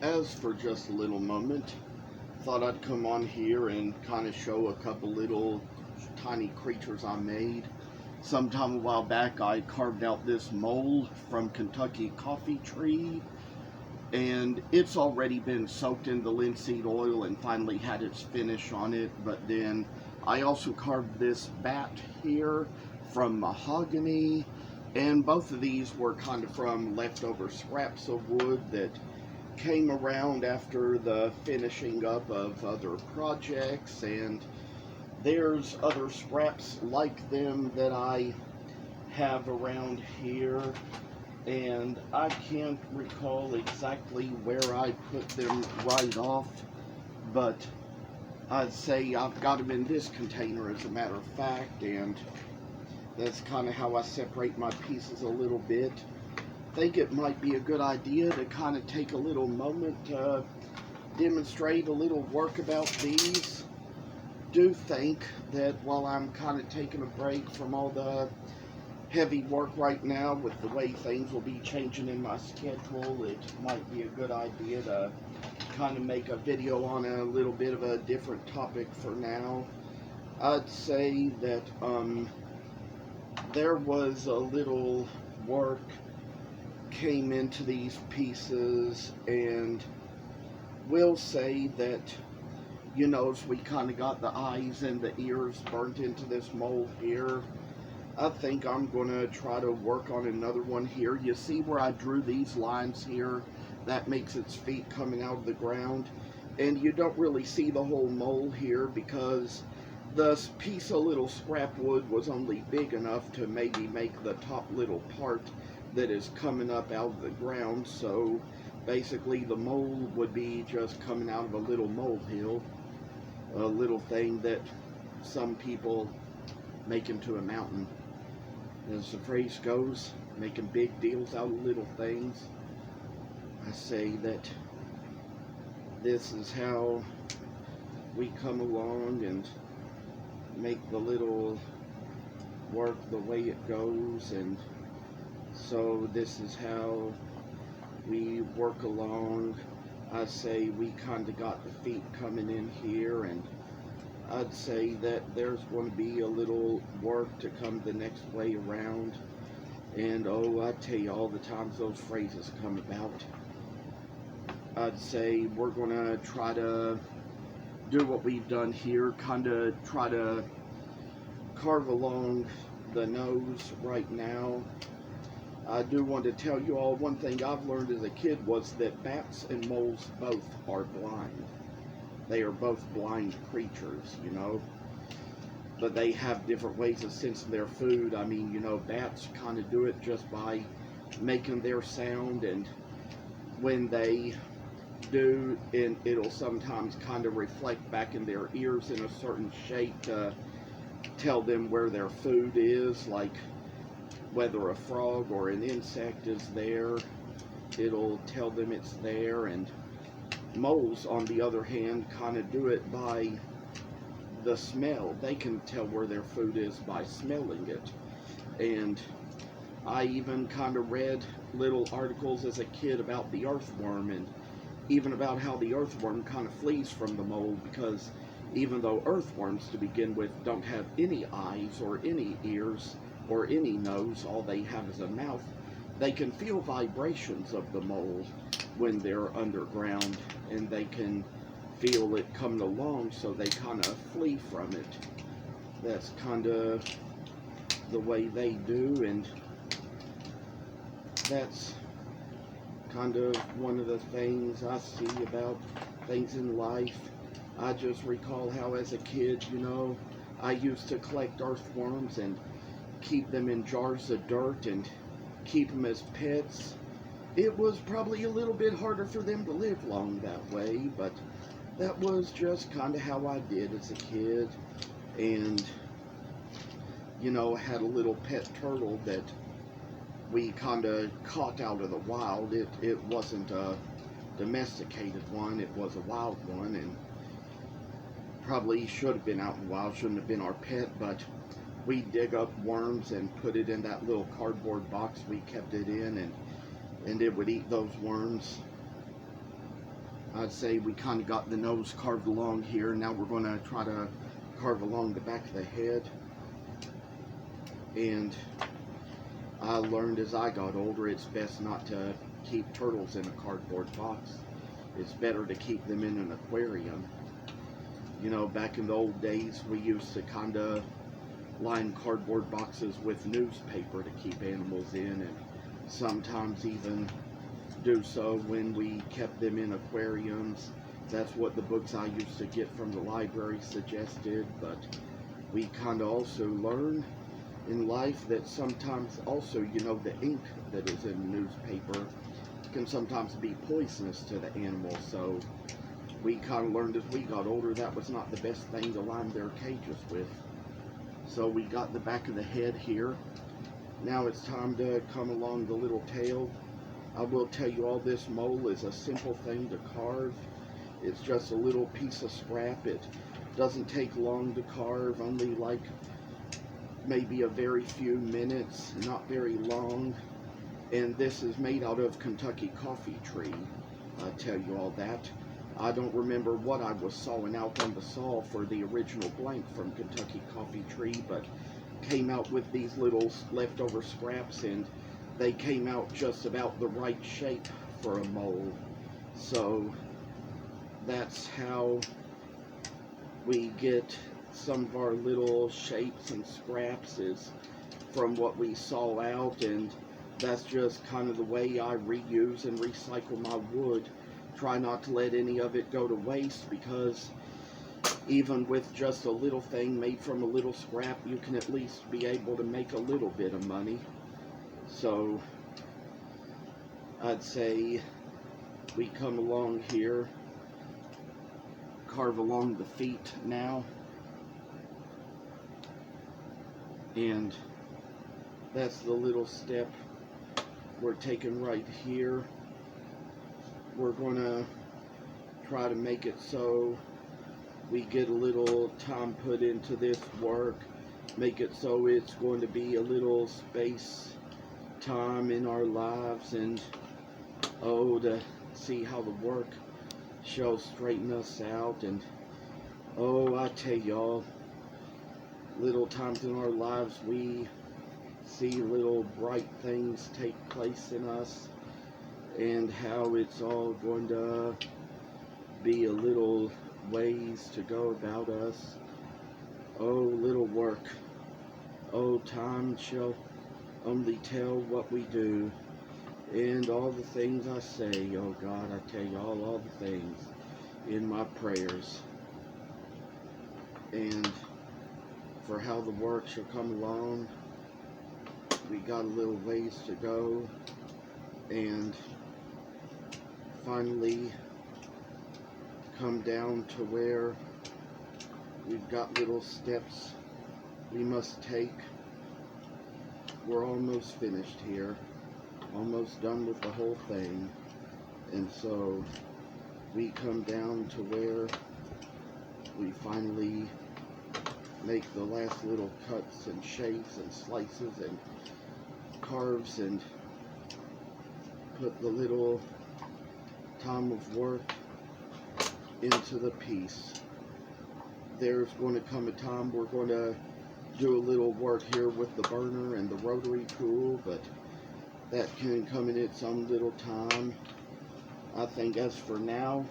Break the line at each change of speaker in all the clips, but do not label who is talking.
As for just a little moment, thought I'd come on here and kind of show a couple little tiny creatures I made. Sometime a while back, I carved out this mold from Kentucky coffee tree, and it's already been soaked in the linseed oil and finally had its finish on it. But then I also carved this bat here from mahogany, and both of these were kind of from leftover scraps of wood that came around after the finishing up of other projects, and there's other scraps like them that I have around here, and I can't recall exactly where I put them right off, but I'd say I've got them in this container as a matter of fact, and that's kind of how I separate my pieces a little bit. Think it might be a good idea to kind of take a little moment to demonstrate a little work about these. Do think that while I'm kind of taking a break from all the heavy work right now with the way things will be changing in my schedule, it might be a good idea to kind of make a video on a little bit of a different topic for now. I'd say that there was a little work came into these pieces, and we'll say that, as we kind of got the eyes and the ears burnt into this mold here, I think I'm going to try to work on another one here. You see where I drew these lines here? That makes its feet coming out of the ground. And you don't really see the whole mole here because this piece of little scrap wood was only big enough to maybe make the top little part that is coming up out of the ground. So basically the mole would be just coming out of a little molehill, a little thing that some people make into a mountain. As the phrase goes, making big deals out of little things. I say that this is how we come along and make the little work the way it goes, and so this is how we work along. I say we kind of got the feet coming in here, and I'd say that there's going to be a little work to come the next way around. And I tell you, all the times those phrases come about, I'd say we're going to try to do what we've done here, kind of try to carve along the nose right now. I do want to tell you all one thing I've learned as a kid was that bats and moles both are blind. They are both blind creatures, but they have different ways of sensing their food. I mean, bats kind of do it just by making their sound, and when they do, and it'll sometimes kind of reflect back in their ears in a certain shape to tell them where their food is, like whether a frog or an insect is there, it'll tell them it's there. And moles, on the other hand, kind of do it by the smell. They can tell where their food is by smelling it. And I even kind of read little articles as a kid about the earthworm, and even about how the earthworm kind of flees from the mole, because even though earthworms to begin with don't have any eyes or any ears or any nose, all they have is a mouth, they can feel vibrations of the mole when they're underground, and they can feel it coming along, so they kind of flee from it. That's kind of the way they do, and that's kind of one of the things I see about things in life. I just recall how as a kid, I used to collect earthworms and keep them in jars of dirt and keep them as pets. It was probably a little bit harder for them to live long that way, but that was just kind of how I did as a kid. And, had a little pet turtle that we kind of caught out of the wild. It wasn't a domesticated one, it was a wild one, and probably should have been out in the wild, shouldn't have been our pet, but we dig up worms and put it in that little cardboard box we kept it in, and it would eat those worms. I'd say we kind of got the nose carved along here. Now we're going to try to carve along the back of the head. And I learned as I got older, it's best not to keep turtles in a cardboard box. It's better to keep them in an aquarium. You know, back in the old days, we used to kind of line cardboard boxes with newspaper to keep animals in, and sometimes even do so when we kept them in aquariums. That's what the books I used to get from the library suggested, but we kind of also learn in life that sometimes also, you know, the ink that is in newspaper can sometimes be poisonous to the animal. So we kind of learned as we got older that was not the best thing to line their cages with. So we got the back of the head here. Now it's time to come along the little tail. I will tell you, all this mole is a simple thing to carve. It's just a little piece of scrap. It doesn't take long to carve, only like maybe a very few minutes, not very long. And this is made out of Kentucky coffee tree. I'll tell you all that. I don't remember what I was sawing out on the saw for the original blank from Kentucky coffee tree, but came out with these little leftover scraps, and they came out just about the right shape for a mole. So that's how we get some of our little shapes and scraps, is from what we saw out. And that's just kind of the way I reuse and recycle my wood. Try not to let any of it go to waste, because even with just a little thing made from a little scrap, you can at least be able to make a little bit of money. So I'd say we come along here, carve along the feet now, and that's the little step we're taking right here. We're going to try to make it so we get a little time put into this work, make it so it's going to be a little space time in our lives, and to see how the work shall straighten us out. And I tell y'all, little times in our lives we see little bright things take place in us, and how it's all going to be a little ways to go about us. Little work. Time shall only tell what we do, and all the things I say. Oh God, I tell you all the things in my prayers. And for how the work shall come along, we got a little ways to go, and finally come down to where we've got little steps we must take. We're almost finished here, almost done with the whole thing, and so we come down to where we finally make the last little cuts and shapes and slices and carves, and put the little time of work into the piece. There's going to come a time we're going to do a little work here with the burner and the rotary tool, but that can come in its own little time. I think as for now,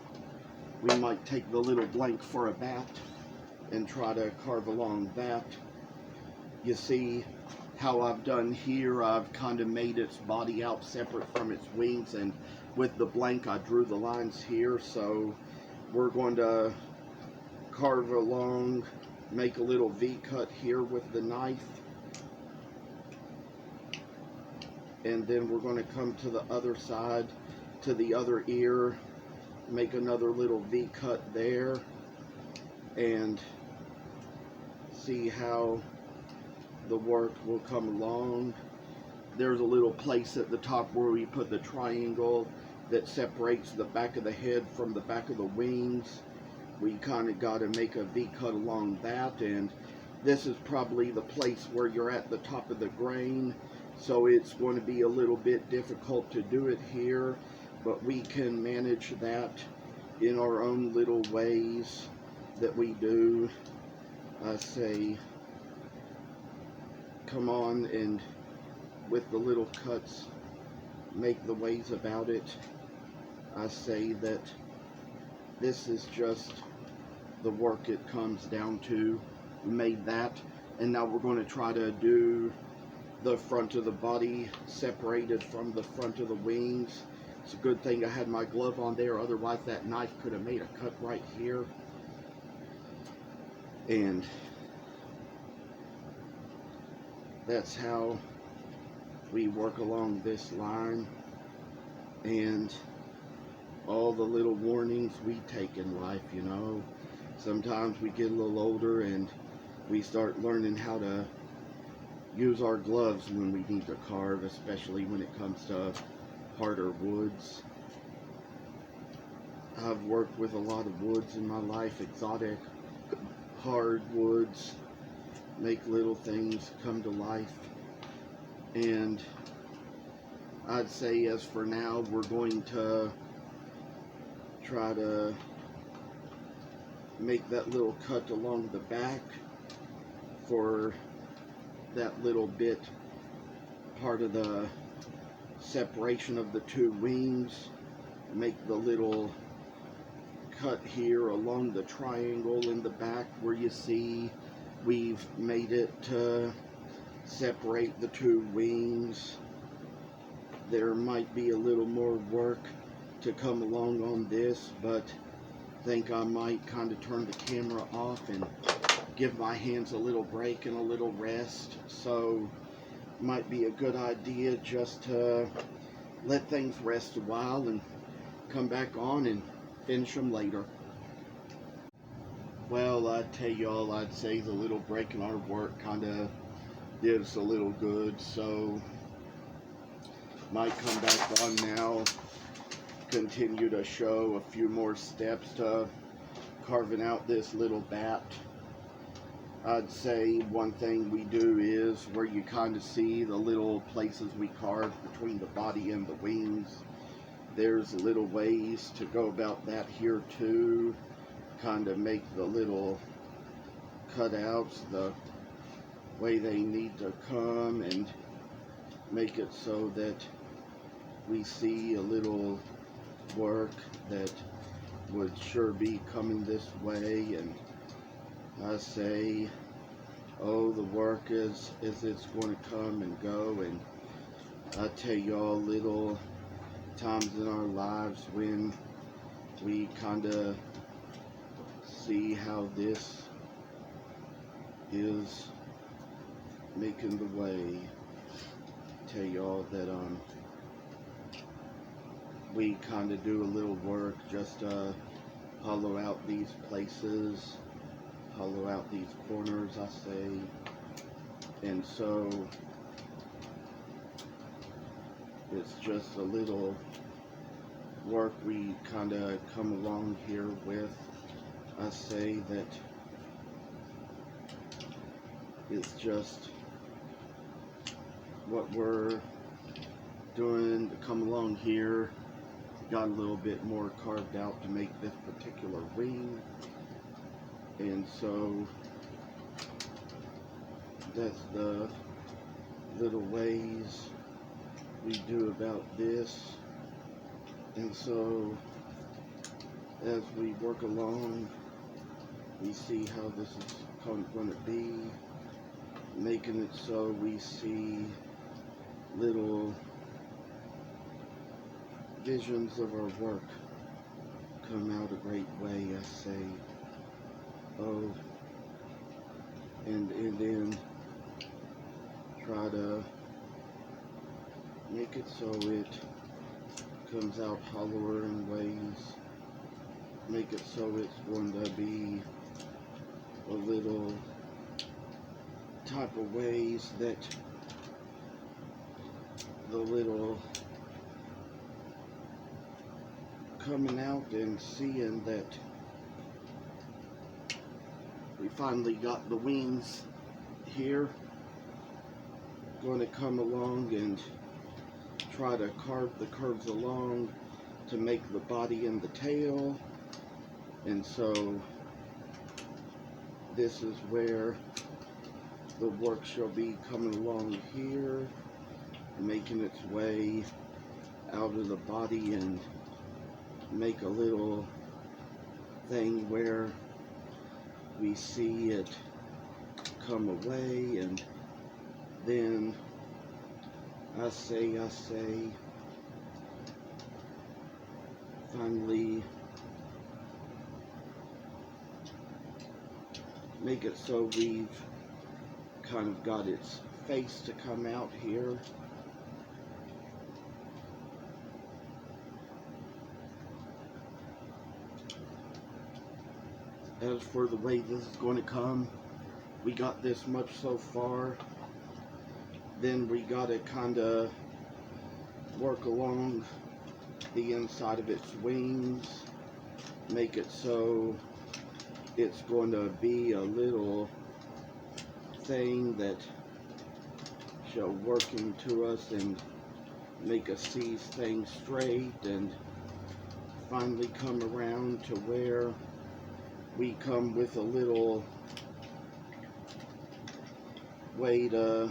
we might take the little blank for a bat and try to carve along that. You see how I've done here, I've kind of made its body out separate from its wings, and with the blank I drew the lines here. So we're going to carve along, make a little V cut here with the knife, and then we're going to come to the other side, to the other ear, make another little V cut there, and see how the work will come along. There's a little place at the top where we put the triangle that separates the back of the head from the back of the wings. We kind of got to make a V cut along that, and this is probably the place where you're at the top of the grain, so it's going to be a little bit difficult to do it here, but we can manage that in our own little ways that we do. I say, come on and with the little cuts, make the ways about it. I say that this is just the work it comes down to. We made that, and now we're going to try to do the front of the body separated from the front of the wings. It's a good thing I had my glove on there, otherwise that knife could have made a cut right here. And that's how we work along this line, and all the little warnings we take in life, you know. Sometimes we get a little older and we start learning how to use our gloves when we need to carve, especially when it comes to harder woods. I've worked with a lot of woods in my life, exotic, hard woods, make little things come to life. And I'd say as for now, we're going to try to make that little cut along the back for that little bit part of the separation of the two wings. Make the little cut here along the triangle in the back where you see we've made it to separate the two wings. There might be a little more work to come along on this, but I think I might kind of turn the camera off and give my hands a little break and a little rest. So it might be a good idea just to let things rest a while and come back on and finish them later. Well, I tell y'all, I'd say the little break in our work kind of did us a little good, so might come back on now, continue to show a few more steps to carving out this little bat. I'd say one thing we do is where you kind of see the little places we carve between the body and the wings. There's little ways to go about that here too. Kind of make the little cutouts the way they need to come and make it so that we see a little work that would sure be coming this way. And I say, oh, the work is it's going to come and go. And I tell y'all, little times in our lives when we kind of see how this is making the way. Tell y'all that we kind of do a little work just to hollow out these places, hollow out these corners, I say. And so it's just a little work we kind of come along here with. I say that it's just what we're doing to come along here. Got a little bit more carved out to make this particular wing, and so that's the little ways we do about this. And so as we work along, we see how this is going to be, making it so we see little visions of our work come out a great way, I say. Oh, and then try to make it so it comes out hollower in ways. Make it so it's going to be a little type of ways that the little coming out and seeing that we finally got the wings here. Going to come along and try to carve the curves along to make the body and the tail. And so this is where the work shall be coming along here, making its way out of the body, and make a little thing where we see it come away. And then I say finally make it so we've kind of got its face to come out here. As for the way this is going to come, we got this much so far. Then we got to kind of work along the inside of its wings, make it so it's going to be a little thing that shall work into us and make us see things straight, and finally come around to where we come with a little way to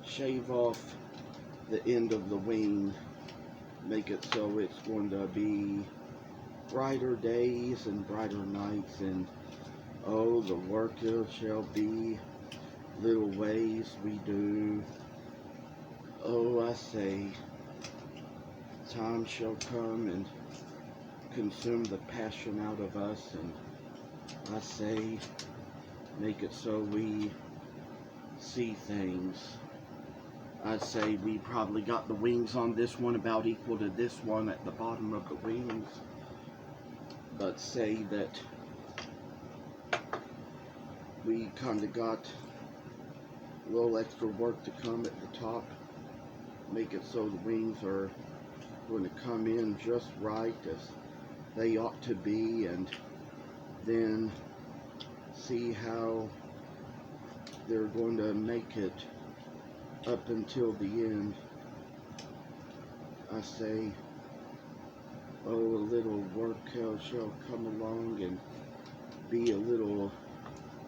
shave off the end of the wing, make it so it's going to be brighter days and brighter nights, and oh, the work it shall be little ways we do. Oh, I say, time shall come and consume the passion out of us, and I say, make it so we see things. I'd say we probably got the wings on this one about equal to this one at the bottom of the wings, but say that we kind of got a little extra work to come at the top, make it so the wings are going to come in just right as they ought to be, and then see how they're going to make it up until the end. I say, oh, a little work shall come along and be a little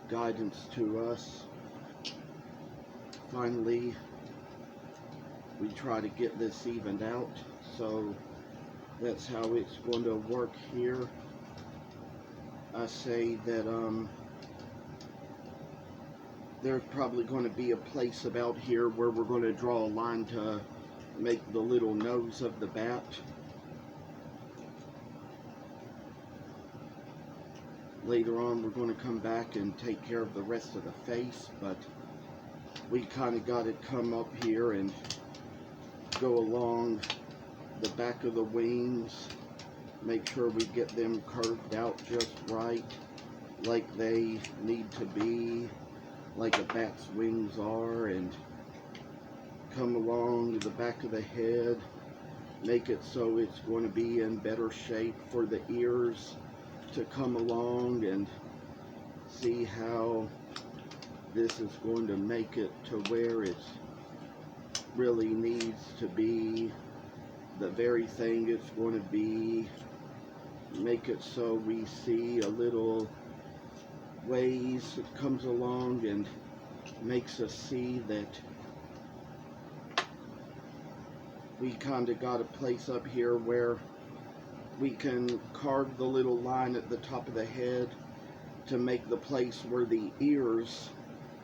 guidance to us. Finally, we try to get this evened out, so that's how it's going to work here. I say that there's probably going to be a place about here where we're going to draw a line to make the little nose of the bat. Later on we're going to come back and take care of the rest of the face, but we kind of got it come up here and go along the back of the wings, make sure we get them curved out just right, like they need to be, like a bat's wings are, and come along the back of the head, make it so it's going to be in better shape for the ears to come along, and see how this is going to make it to where it really needs to be, the very thing it's going to be. Make it so we see a little ways it comes along and makes us see that we kind of got a place up here where we can carve the little line at the top of the head to make the place where the ears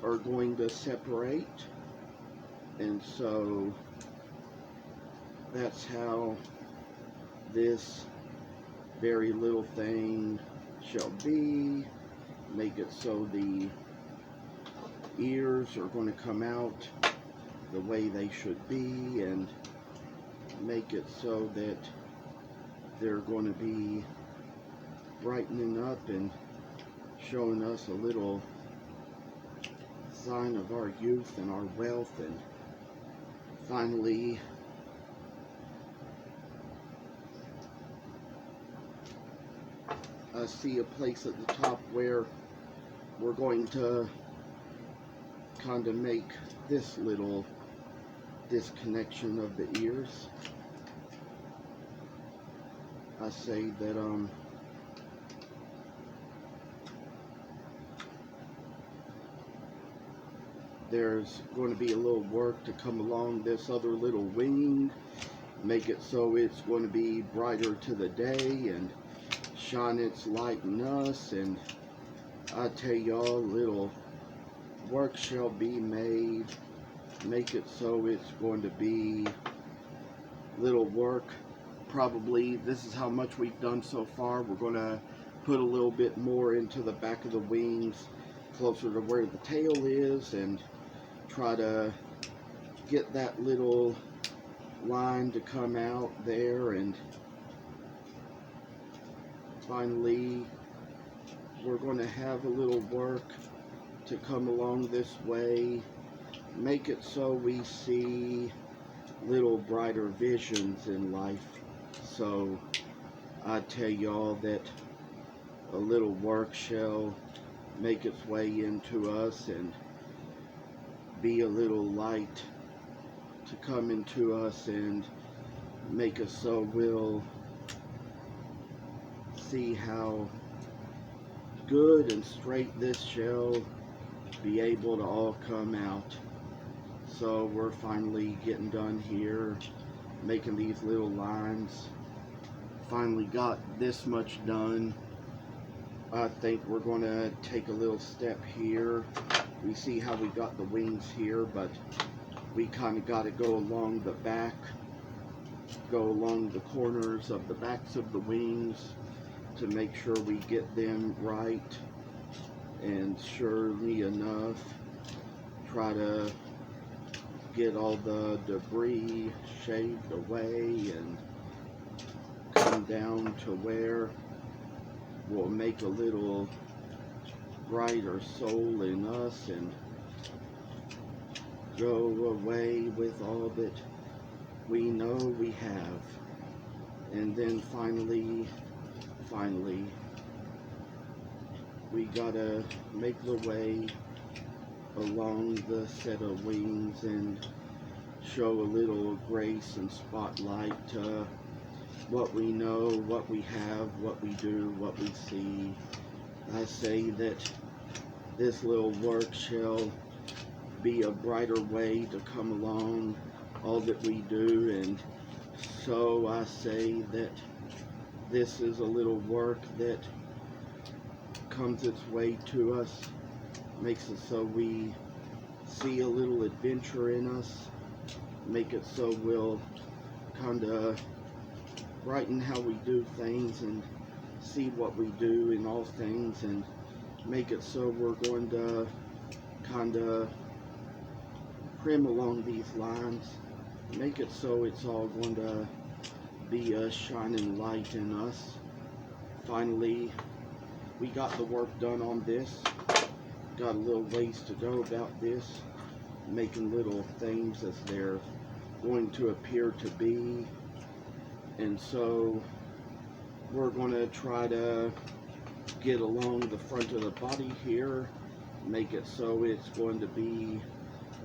are going to separate. And so that's how this very little thing shall be. Make it so the ears are going to come out the way they should be, and make it so that they're going to be brightening up and showing us a little sign of our youth and our wealth. And finally, I see a place at the top where we're going to kind of make this little disconnection of the ears. I say that there's going to be a little work to come along this other little wing, make it so it's going to be brighter to the day and shine its light in us. And I tell y'all, little work shall be made, make it so it's going to be little work. Probably this is how much we've done so far. We're going to put a little bit more into the back of the wings, closer to where the tail is, and try to get that little line to come out there. And finally we're going to have a little work to come along this way, make it so we see little brighter visions in life. So I tell y'all that a little work shall make its way into us and be a little light to come into us and make us so we'll see how good and straight this shall be able to all come out. So we're finally getting done here, making these little lines. Finally got this much done. I think we're going to take a little step here. We see how we got the wings here, but we kind of got to go along the back, go along the corners of the backs of the wings to make sure we get them right. And surely enough, try to get all the debris shaved away and come down to where we'll make a little brighter soul in us and go away with all that we know we have. And then finally, we gotta make the way along the set of wings and show a little grace and spotlight to what we know, what we have, what we do, what we see. I say that this little work shall be a brighter way to come along all that we do. And so I say that this is a little work that comes its way to us, makes it so we see a little adventure in us, make it so we'll kind of brighten how we do things and see what we do in all things, and make it so we're going to kind of trim along these lines, make it so it's all going to be a shining light in us. Finally, we got the work done on this. Got a little ways to go about this, making little things as they're going to appear to be. And so we're going to try to get along the front of the body here, make it so it's going to be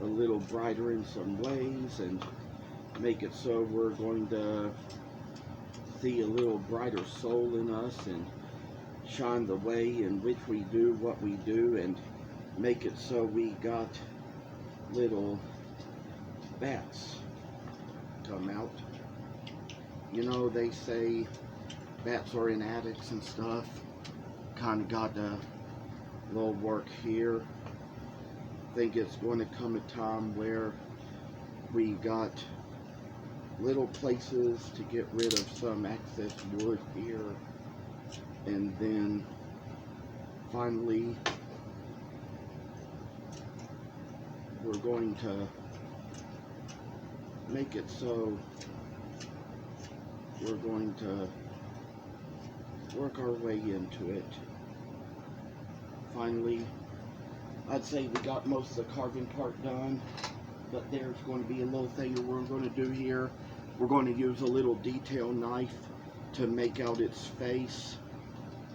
a little brighter in some ways, and make it so we're going to see a little brighter soul in us and shine the way in which we do what we do, and make it so we got little bats come out. You know, they say bats are in attics and stuff. Kind of got a little work here. Think it's going to come a time where we got little places to get rid of some excess wood here, and then finally we're going to make it so we're going to work our way into it. Finally, I'd say we got most of the carving part done, but there's going to be a little thing that we're going to do here. We're going to use a little detail knife to make out its face,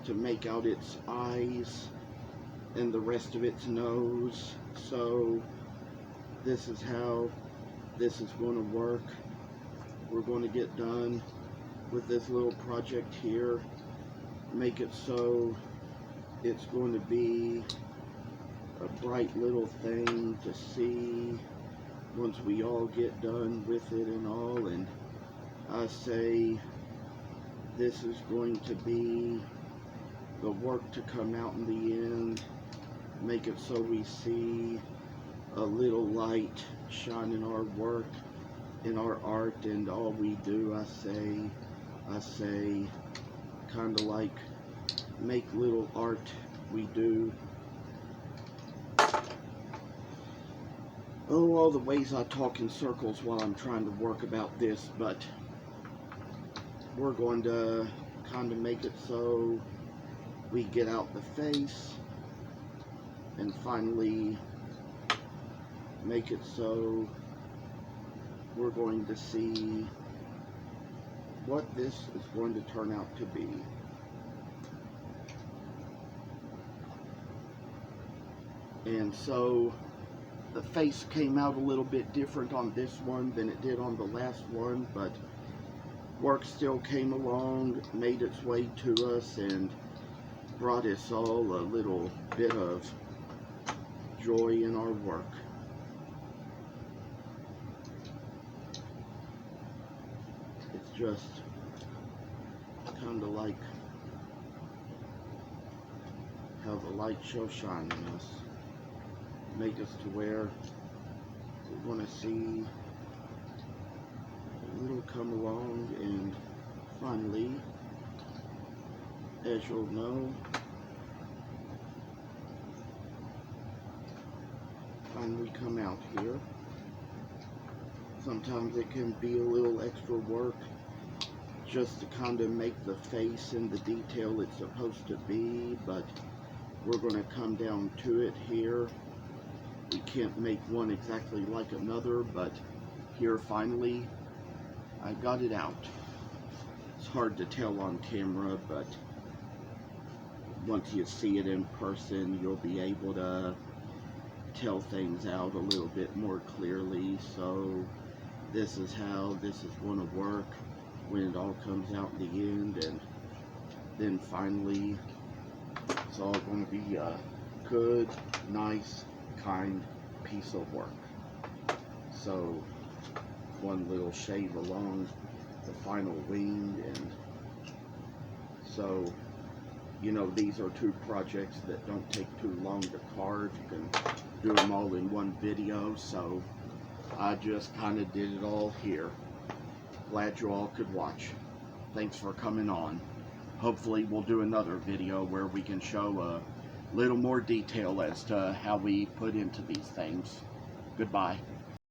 to make out its eyes, and the rest of its nose. So this is how this is going to work. We're going to get done with this little project here, make it so it's going to be a bright little thing to see once we all get done with it and all. And I say this is going to be the work to come out in the end, make it so we see a little light shine in our work, in our art, and all we do, I say, kind of like make little art we do. Oh, all the ways I talk in circles while I'm trying to work about this, but we're going to kind of make it so we get out the face and finally make it so we're going to see what this is going to turn out to be. And so the face came out a little bit different on this one than it did on the last one, but work still came along, made its way to us, and brought us all a little bit of joy in our work. It's just kind of like how the light shall shine in us, make us to where we're going to see a little come along, and finally, as you'll know, finally come out here. Sometimes it can be a little extra work just to kind of make the face and the detail it's supposed to be, but we're going to come down to it here. We can't make one exactly like another, but here finally I got it out. It's hard to tell on camera, but once you see it in person, you'll be able to tell things out a little bit more clearly. So this is how this is going to work when it all comes out in the end, and then finally it's all going to be a good, nice, kind piece of work. So one little shave along the final wing, and so, you know, these are two projects that don't take too long to carve. You can do them all in one video, so I just kind of did it all here. Glad you all could watch. Thanks for coming on. Hopefully we'll do another video where we can show a little more detail as to how we put into these things. Goodbye.